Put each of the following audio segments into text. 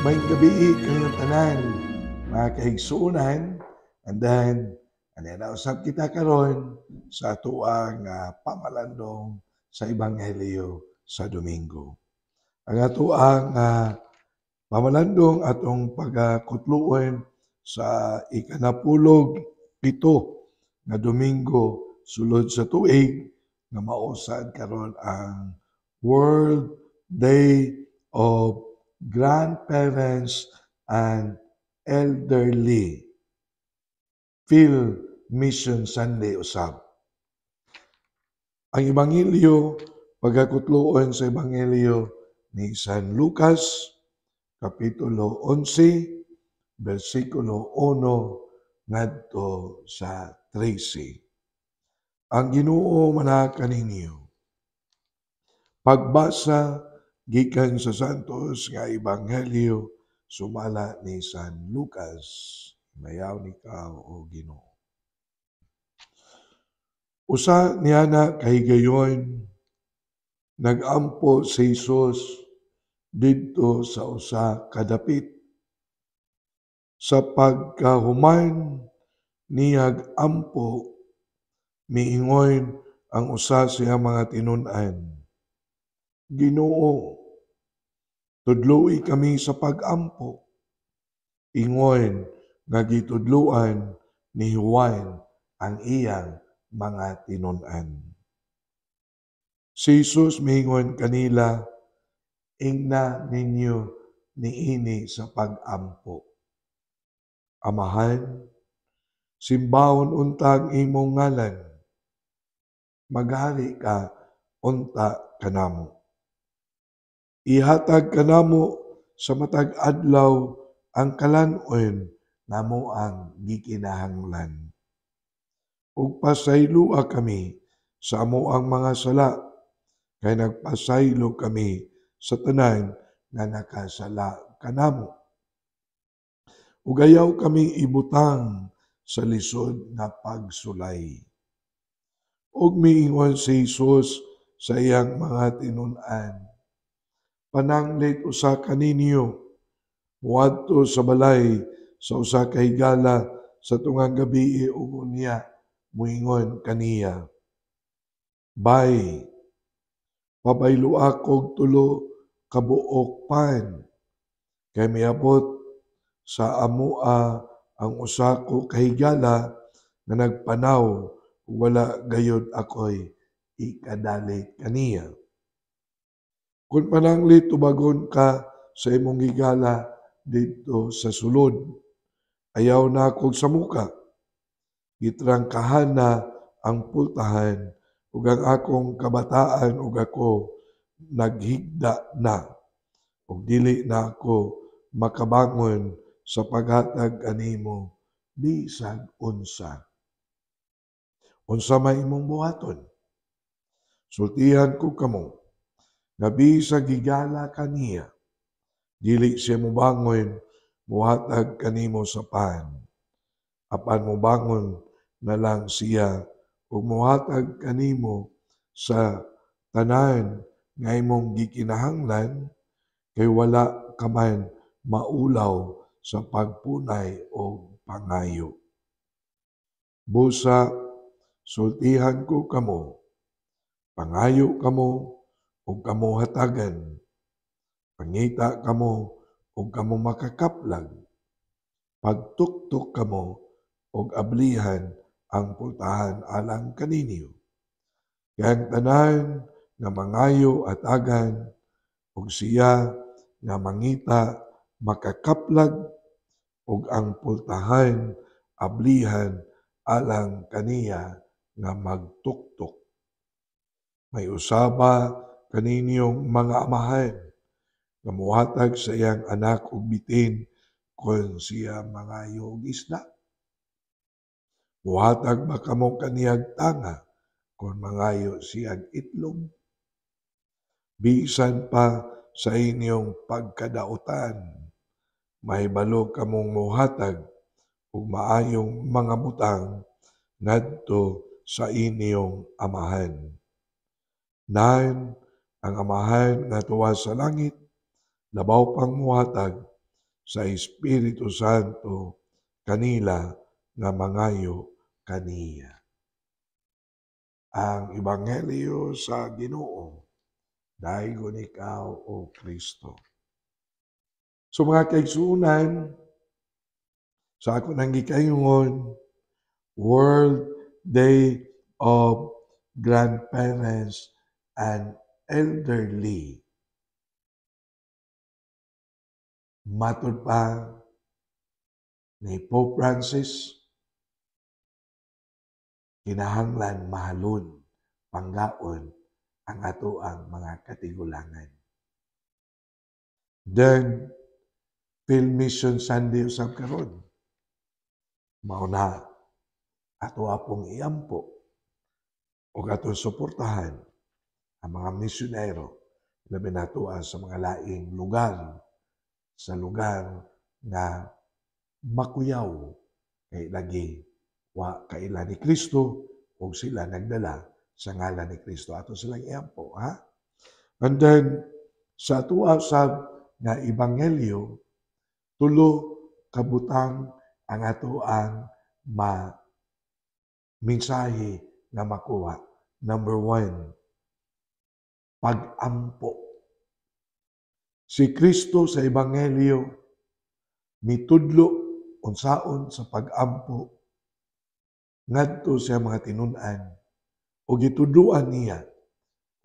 May gabi kayong tanan, mga kaigsuunan, and then, nausap kita karon sa atuang pamalandong sa Ebanghelyo sa Domingo. Ang atuang pamalandong atong pagkutluon sa ikanapulog pito nga Domingo sulod sa tuig nga mausad karon ang World Day of Grandparents and Elderly. Phil Mission Sunday usab. Ang Ebanghelyo, pagkakutluon sa Ebanghelyo ni San Lucas, Kapitulo 11, versikulo 1 ngadto sa 13. Ang Ginoo mana kaninyo. Pagbasa gikan sa Santos nga Ebanghelyo sumala ni San Lucas. Mayaw ni kao o Ginoo. Usa niana kahigayon nagampo si Jesus didto sa usa ka dapit. Sa pagkahuman niyag ampo miingon ang usa siya mga tinun-an. Ginoo, tudloi kami sa pag-ampo. Ingon nga gitudloan ni Juan ang iyang mga tinun-an. Si Jesus miingon kanila, ingna ninyo niini sa pag-ampo. Amahan, simbahon untang imong ngalan. Maghari ka unta kanamo. Ihatag kanamo sa matag adlaw ang kalan-on namo ang gikinahanglan. Ug pasaylua kami sa amo ang mga sala, kay nagpasaylo kami sa tanan nga nakasala kanamo. Ug ayaw kami ibutang sa lisod nga pagsulay. Ug miingon si Jesus sa iyang mga tinun-an, pananglit usa kaninyo muadto sa balay sa usa ka higala sa tungang gabii ug unya moingon kaniya, bay, pabaylo akog tulo ka buok pan kay miabot sa amoa ang usa ko ka higala nga nagpanaw ug wala gayud ako'y ikadalit kaniya. Kung pananglit tubagon ka sa imong higala dito sa sulod, ayaw na akong samuka. Gitrangkahan na ang pultahan ug ang akong kabataan ug ako naghigda na. Ug dili na ako makabangon sa paghatag kanimo bisag unsa. Unsa may imong buhaton? Sultihan ko kamo nga bisag higala kaniya, dili siya mobangon muhatag kanimo sa pan. Apan mobangon na lang siya ug mohatag kanimo sa tanan nga imong gikinahanglan, kay wala ka man maulaw sa pagpunay o pangayo. Busa, sultihan ko kamo, pangayo kamo ug kamo hatagan, pangita kamo ug kamo makakaplag, pagtuktok kamo ug ablihan ang pultahan alang kaninyo. Kay ang tanan nga mangayo hatagan ug siya nga mangita makakaplag ug ang pultahan ablihan alang kaniya nga magtuktok. May usaba kaninyong mga amahan nga muhatag sa iyang anak ug bitin kon siya mangayo og isda. Muhatag ba kamo kaniyag tanga kon mangayo siyang itlog? Bisan pa sa inyong pagkadautan, mahibalo kamong muhatag ug maayong mga butang ngadto sa inyong amahan. Nan ang amahan nga tuwa sa langit, labaw pang muhatag sa Espiritu Santo kanila nga mangayo kaniya. Ang Ebanghelyo sa Ginoo, daygon ikaw o Kristo. So mga kaigsuunan, sa ako nang gikaingon, World Day of Grandparents and Elderly. Matod pa ni Pope Francis, kinahanglan mahalon, panggaon ang ato ang mga katigulangan. Then, Film Mission Sunday usab karon. Mauna ato apong iampo o atong suportahan ang mga misyonero labi nato sa mga laing lugar, sa lugar nga makuyaw kay lagi wa kaila ni Kristo o sila nagdala sa ngalan ni Kristo. Ato silang iampo, ha? And then, sa atua sab nga Ebanghelyo, tulo kabutang ang ato ang mensahe nga makuha. Number 1, pag-ampo. Si Kristo sa Ebanghelyo mitudlo unsaon sa pag-ampo ngadto sa mga tinun-an o gitudloan niya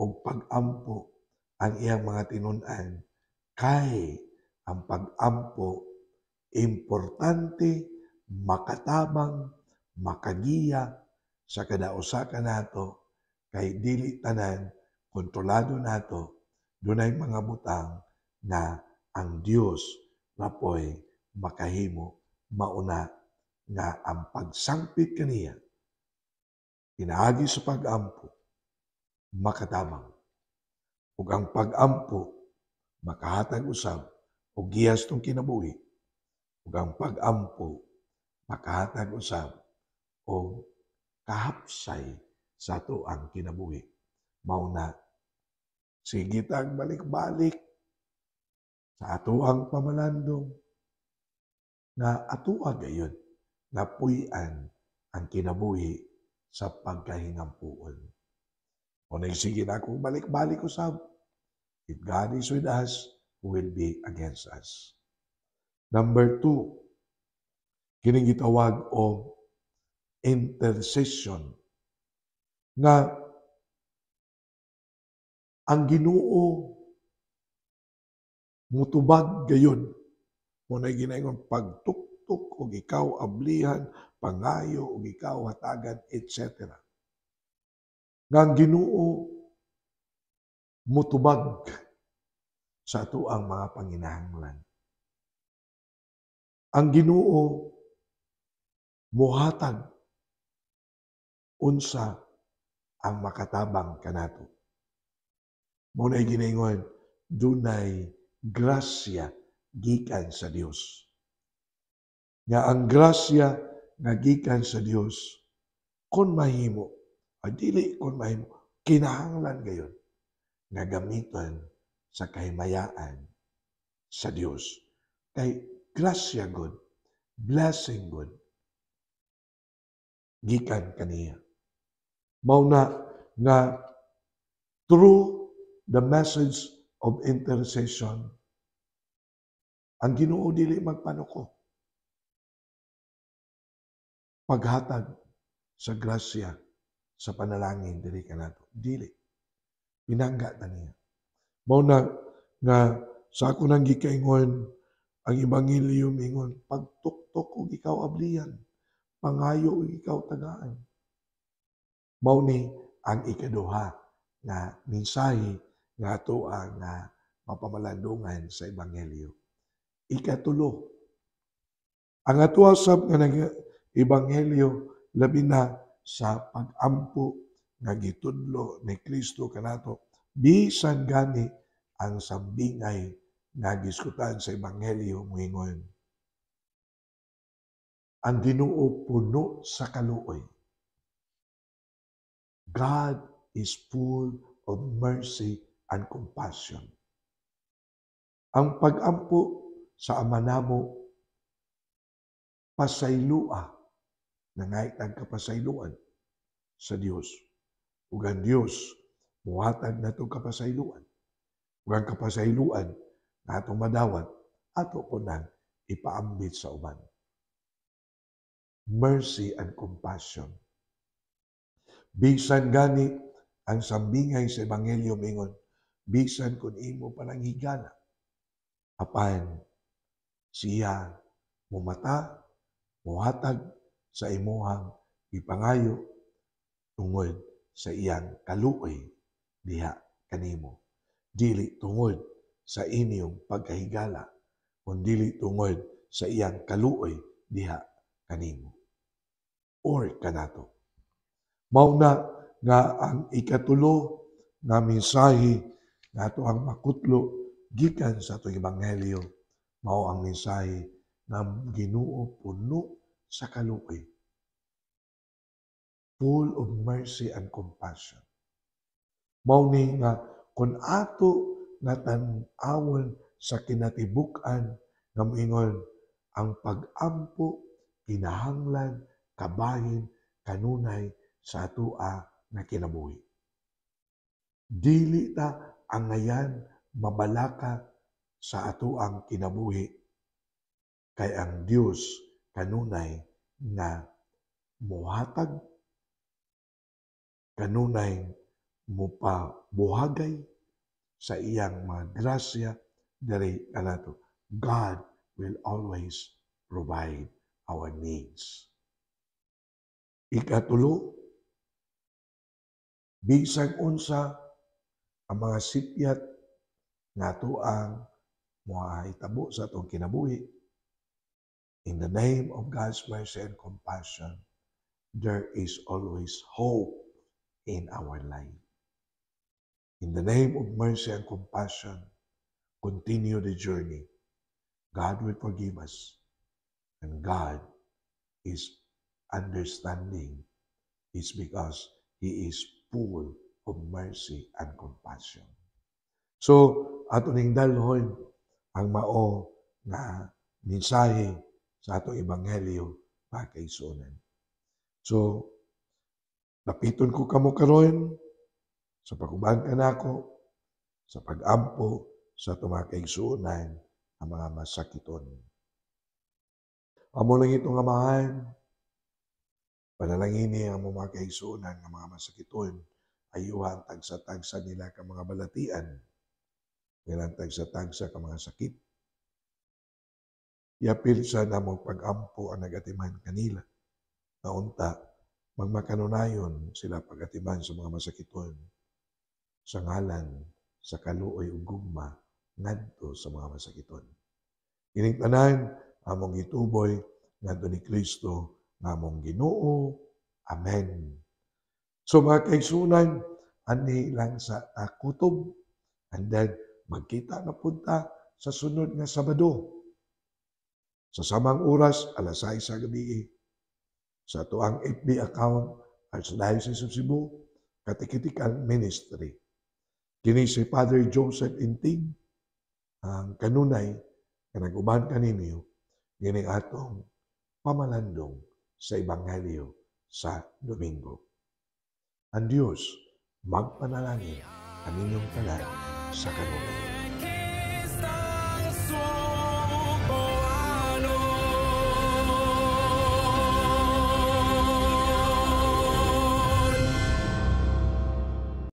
og pag-ampo ang iyang mga tinun-an kay ang pag-ampo importante, makatabang, makagiya sa kada usa ka nato kay dili tanan kontrolado nato dunay mga butang na ang Dios rapoy makahimo mauna nga ang pagsangpit kaniya pinaagi sa pag-ampo makatabang ug ang pag-ampo makahatag usab og giyas tong kinabuhi ug ang pag-ampo makahatag usab og kahapsay sa ato ang kinabuhi. Mao na sige tag balik-balik sa ato ang pamalandong na atoa gayon napuy-an ang kinabuhi sa pagkahingampuon. O sige na akong balik-balik usab. If God is with us, who will be against us? Number 2, kining gitawag og intercession nga ang Ginoo mutubag gayon mo na ginaingon pagtuktok og ikaw ablihan, pangayo og ikaw hatagan, etc. Nga ang Ginoo mutubag sa ato ang mga panginahanglan. Ang Ginoo mohatag unsa ang makatabang kanato. Mao na ginaingon dunay grasya gikan sa Dios. Nga ang grasya nga gikan sa Dios kun mahimo o dili kun mahimo kinahanglan gayon nga gamiton sa kahimayaan sa Dios. Kay grasya gud, blessing gud gikan kaniya. Mao na nga through the message of intercession, ang Ginoo dili magpanuko. Paghatag sa grasya sa panalangin diri kanato. Dili. Pinangga ta niya. Mao na nga sa ako nang gikaingon ang Ebanghelyo mingon pagtuktok og ikaw ablihan, pangayo og ikaw tagaan. Mao ni ang ikaduha nga mensahe nga ato ang mapamalandungan sa Ebanghelyo. Ikatulo, ang ato sab nga Ebanghelyo labi na sa pag-ampo nga gitudlo ni Kristo kanato bisan gani ang sambingay nga giskutan sa Ebanghelyo moingon. Ang Ginoo puno sa kaluoy. God is full of mercy and compassion. Ang pag-ampo sa ama namo pasaylua nangaitag kapasayloan sa Dios. Ug ang Dios muhatag nato kapasayloan. Ug ang kapasayloan nga atong madawat ato po nang ipaambit sa uban. Mercy and compassion. Bisan gani ang sambingay sa Ebanghelyo mingon, bisan kung imo palang higala, apan siya mumata, muhatag sa imuhang ipangayo tungod sa iyang kaluoy diha kanimo. Dili tungod sa inyong pagkahigala, kundi tungod sa iyang kaluoy diha kanimo or kanato. Mao na nga ang ikatulo nga mensahe nga ato ang makutlo gikan sa atong ebanghelyo mao ang mensahe nga Ginoo puno sa kaluoy, full of mercy and compassion. Mao ni nga kun ato nga tan-awon sa kinatibuk-an nga moingon ang pag-ampo kinahanglan kabahin kanunay sa atoa nga kinabuhi. Dili ta angayan mabalaka sa atoang kinabuhi kay ang Dios kanunay nga muhatag, kanunay mupabuhagay sa iyang mga grasya diri kanato. God will always provide our needs. Ikatulo, bisag unsa ang mga sipyat nga ato ang mahitabo sa atong kinabuhi, in the name of God's mercy and compassion, there is always hope in our life. In the name of mercy and compassion, continue the journey. God will forgive us. And God is understanding. It's because He is full of mercy and compassion. So, ato ning dalhon ang mao nga mensahe sa atong ebanghelyo mga kaigsuonan. So, napiton ko kamo karon sa pag-uban kanako sa pag-ampo sa atong mga kaigsuonan ang mga masakiton. Amo lang itong amahan, panalangini ang mga kaigsuonan ng mga masakiton, ayuhan tagsa-tagsa nila ka mga balatian, nilang tagsa-tagsa ka mga sakit. Iapil sa namong pag-ampo ang nagatiman kanila. Naunta, magmakanunayon sila pag-atiman sa mga masakiton, sa ngalan, sa kaluoy ug gugma, ngadto sa mga masakiton. Ining tanan, among gituboy, ngadto ni Kristo, namong Ginoo. Amen. So mga kaigsuonan, ani lang sa kutob, and then magkita na punta sa sunod nga Sabado. Sa samang oras, alas 6 sa gabi, sa tuang FB account, Archdiocese of Cebu, Catechetical Ministry. Kini si Father Joseph Intig, ang kanunay, na nag-uban kaninyo, gini atong pamalandong sa Ebanghelyo sa Domingo. Ang Diyos, magpanalangin ang inyong tanan sa kanunay.